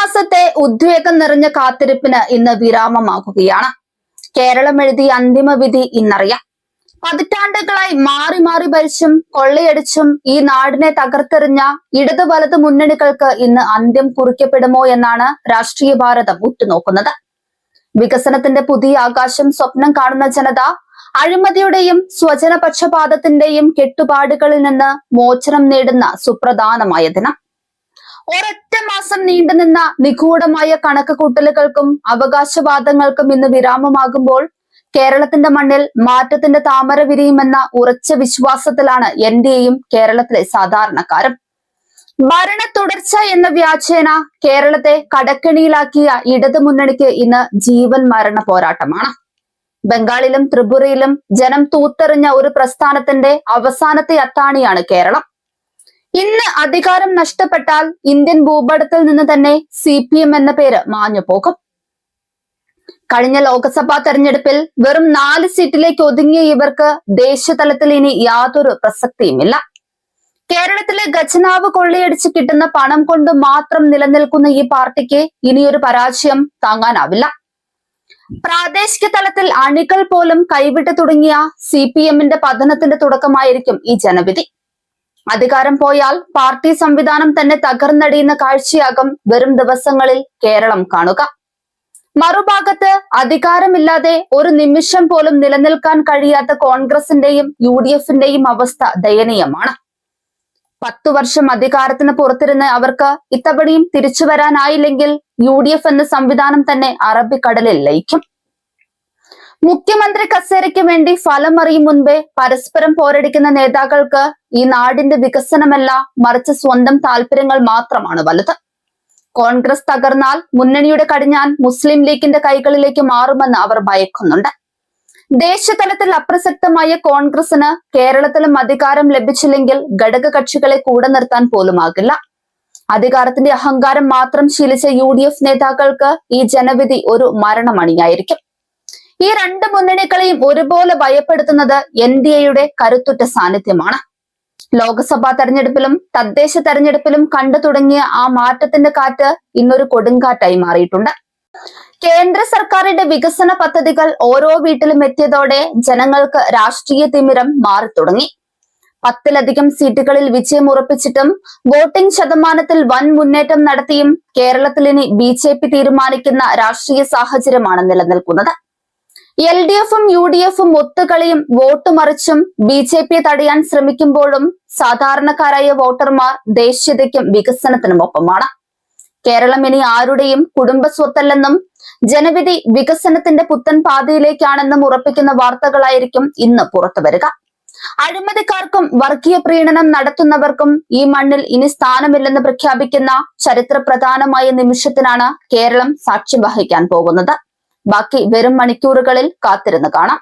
മാസത്തെ ഉദ്വേഗം നിറഞ്ഞ കാത്തിരിപ്പിന് ഇന്ന് വിരാമമാകുകയാണ്. കേരളം എഴുതിയ അന്തിമ വിധി ഇന്നറിയാം. പതിറ്റാണ്ടുകളായി മാറി മാറി ഭരിച്ചും കൊള്ളയടിച്ചും ഈ നാടിനെ തകർത്തെറിഞ്ഞ ഇടതു വലതു മുന്നണികൾക്ക് ഇന്ന് അന്ത്യം കുറിക്കപ്പെടുമോ എന്നാണ് രാഷ്ട്രീയ ഭാരതം ഉറ്റുനോക്കുന്നത്. വികസനത്തിന്റെ പുതിയ ആകാശം സ്വപ്നം കാണുന്ന ജനത അഴിമതിയുടെയും സ്വജനപക്ഷപാതത്തിന്റെയും കെട്ടുപാടുകളിൽ നിന്ന് മോചനം നേടുന്ന സുപ്രധാനമായ ദിനം. ഒരൊറ്റ മാസം നീണ്ടുനിന്ന നിഗൂഢമായ കണക്കുകൂട്ടലുകൾക്കും അവകാശവാദങ്ങൾക്കും ഇന്ന് വിരാമമാകുമ്പോൾ കേരളത്തിന്റെ മണ്ണിൽ മാറ്റത്തിന്റെ താമര വിരിയുമെന്ന ഉറച്ച വിശ്വാസത്തിലാണ് എൻഡിഎയും കേരളത്തിലെ സാധാരണക്കാരും. ഭരണ തുടർച്ച എന്ന വ്യാജേന കേരളത്തെ കടക്കെണിയിലാക്കിയ ഇടതു മുന്നണിക്ക് ഇന്ന് ജീവൻ മരണ പോരാട്ടമാണ്. ബംഗാളിലും ത്രിപുരയിലും ജനം തൂത്തെറിഞ്ഞ ഒരു പ്രസ്ഥാനത്തിന്റെ അവസാനത്തെ അത്താണിയാണ് കേരളം. ഇന്ന് അധികാരം നഷ്ടപ്പെട്ടാൽ ഇന്ത്യൻ ഭൂപടത്തിൽ നിന്ന് തന്നെ CPM എന്ന പേര് മാഞ്ഞു പോകും. കഴിഞ്ഞ ലോക്സഭാ തെരഞ്ഞെടുപ്പിൽ വെറും 4 സീറ്റിലേക്ക് ഒതുങ്ങിയ ഇവർക്ക് ദേശീയതലത്തിൽ ഇനി യാതൊരു പ്രസക്തിയുമില്ല. കേരളത്തിലെ ഖജനാവ് കൊള്ളയടിച്ച് കിട്ടുന്ന പണം കൊണ്ട് മാത്രം നിലനിൽക്കുന്ന ഈ പാർട്ടിക്ക് ഇനിയൊരു പരാജയം താങ്ങാനാവില്ല. പ്രാദേശിക തലത്തിൽ അണികൾ പോലും കൈവിട്ടു തുടങ്ങിയ CPMന്റെ പതനത്തിന്റെ തുടക്കമായിരിക്കും ഈ ജനവിധി. അധികാരം പോയാൽ പാർട്ടി സംവിധാനം തന്നെ തകർന്നടിയുന്ന കാഴ്ചയാകും വരും ദിവസങ്ങളിൽ കേരളം കാണുക. മറുഭാഗത്ത് അധികാരമില്ലാതെ ഒരു നിമിഷം പോലും നിലനിൽക്കാൻ കഴിയാത്ത കോൺഗ്രസിന്റെയും UDFന്റെയും അവസ്ഥ ദയനീയമാണ്. 10 വർഷം അധികാരത്തിന് പുറത്തിരുന്ന് അവർക്ക് ഇത്തവണയും തിരിച്ചു വരാനായില്ലെങ്കിൽ UDF എന്ന സംവിധാനം തന്നെ അറബിക്കടലിൽ ലയിക്കും. മുഖ്യമന്ത്രി കസേരയ്ക്ക് വേണ്ടി ഫലം അറിയും മുൻപേ പരസ്പരം പോരടിക്കുന്ന നേതാക്കൾക്ക് ഈ നാടിന്റെ വികസനമല്ല, മറിച്ച് സ്വന്തം താല്പര്യങ്ങൾ മാത്രമാണ് വലുത്. കോൺഗ്രസ് തകർന്നാൽ മുന്നണിയുടെ കടിഞ്ഞാൻ മുസ്ലിം ലീഗിന്റെ കൈകളിലേക്ക് മാറുമെന്ന് അവർ ഭയക്കുന്നുണ്ട്. ദേശതലത്തിൽ അപ്രസക്തമായ കോൺഗ്രസിന് കേരളത്തിലും അധികാരം ലഭിച്ചില്ലെങ്കിൽ ഘടക കക്ഷികളെ കൂടെ നിർത്താൻ പോലുമാകില്ല. അധികാരത്തിന്റെ അഹങ്കാരം മാത്രം ശീലിച്ച UDF നേതാക്കൾക്ക് ഈ ജനവിധി ഒരു മരണമണിയായിരിക്കും. ഈ രണ്ട് മുന്നണികളെയും ഒരുപോലെ ഭയപ്പെടുത്തുന്നത് NDAയുടെ കരുത്തുറ്റ സാന്നിധ്യമാണ്. ലോക്സഭാ തെരഞ്ഞെടുപ്പിലും തദ്ദേശ തെരഞ്ഞെടുപ്പിലും കണ്ടു തുടങ്ങിയ ആ മാറ്റത്തിന്റെ കാറ്റ് ഇന്നൊരു കൊടുങ്കാറ്റായി മാറിയിട്ടുണ്ട്. കേന്ദ്ര സർക്കാരിന്റെ വികസന പദ്ധതികൾ ഓരോ വീട്ടിലും എത്തിയതോടെ ജനങ്ങൾക്ക് രാഷ്ട്രീയ തിമിരം മാറി തുടങ്ങി. 10ലധികം സീറ്റുകളിൽ വിജയം ഉറപ്പിച്ചിട്ടും വോട്ടിംഗ് ശതമാനത്തിൽ വൻ മുന്നേറ്റം നടത്തിയും കേരളത്തിൽ ഇനി BJP തീരുമാനിക്കുന്ന രാഷ്ട്രീയ സാഹചര്യമാണ് നിലനിൽക്കുന്നത്. LDFും UDFും ഒത്തുകളിയും വോട്ട് മറിച്ചും BJPയെ തടയാൻ ശ്രമിക്കുമ്പോഴും സാധാരണക്കാരായ വോട്ടർമാർ ദേശീയതയ്ക്കും വികസനത്തിനും ഒപ്പമാണ്. കേരളം ഇനി ആരുടെയും കുടുംബ സ്വത്തല്ലെന്നും ജനവിധി വികസനത്തിന്റെ പുത്തൻ പാതയിലേക്കാണെന്നും ഉറപ്പിക്കുന്ന വാർത്തകളായിരിക്കും ഇന്ന് പുറത്തു വരിക. അഴിമതിക്കാർക്കും വർഗീയ പ്രീണനം നടത്തുന്നവർക്കും ഈ മണ്ണിൽ ഇനി സ്ഥാനമില്ലെന്ന് പ്രഖ്യാപിക്കുന്ന ചരിത്ര പ്രധാനമായ നിമിഷത്തിനാണ് കേരളം സാക്ഷ്യം വഹിക്കാൻ പോകുന്നത്. ബാക്കി വരും മണിക്കൂറുകളിൽ കാത്തിരുന്ന് കാണാം.